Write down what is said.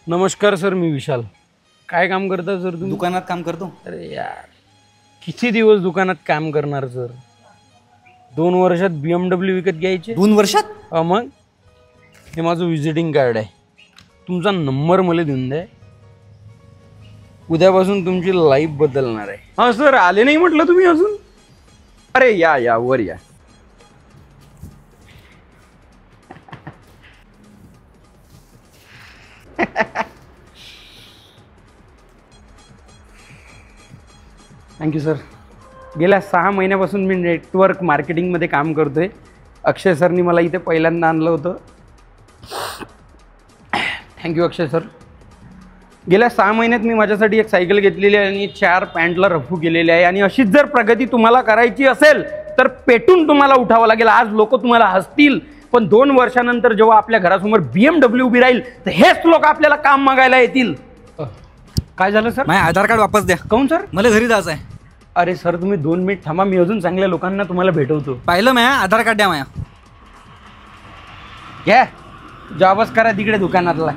नमस्कार सर, मी विशाल. काय काम करता सर तुम्ही? दुकानात काम करतो. अरे यार, किती दिवस दुकानात काम करणार सर? 2 वर्षात BMW विकत घ्यायचे? 2 वर्षात? मग हे माझं विजिटिंग कार्ड आहे. तुमचा नंबर मला देऊन द्या. उद्यापासून तुमची लाईफ बदलणार आहे. हा सर, आले नाही म्हटलं तुम्ही अजून? अरे या वर या. Thank you sir. गेल्या 6 महिन्यापासून मी नेटवर्क मार्केटिंगमध्ये काम करतोय. अक्षय सरनी मला इथे पहिल्यांदा आणलं होतं. थँक्यू अक्षय सर. गेल्या 6 महिन्यात मी माझ्यासाठी एक सायकल घेतलेली आहे आणि 4 पॅन्टला रफू केलेले आहे. आणि अशीच जर प्रगती तुम्हाला करायची असेल तर पेटून तुम्हाला उठावं लागेल. आज लोक तुम्हाला हसतील, पण 2 वर्षानंतर जेव्हा आपल्या घरासमोर BMW उभी राहील तर हेच लोक आपल्याला काम मागायला येतील. काय झालं सर? माझं आधार कार्ड वापस द्या. काऊन सर? मला घरी जायचं आहे. अरे सर, तुम्ही 2 मिनिट थांबा, मी अजून चांगल्या लोकांना तुम्हाला भेटवतो. पाहिलं माझ्या आधार कार्ड द्या माझ्या. घ्या, जॉबच करा तिकडे दुकानातला.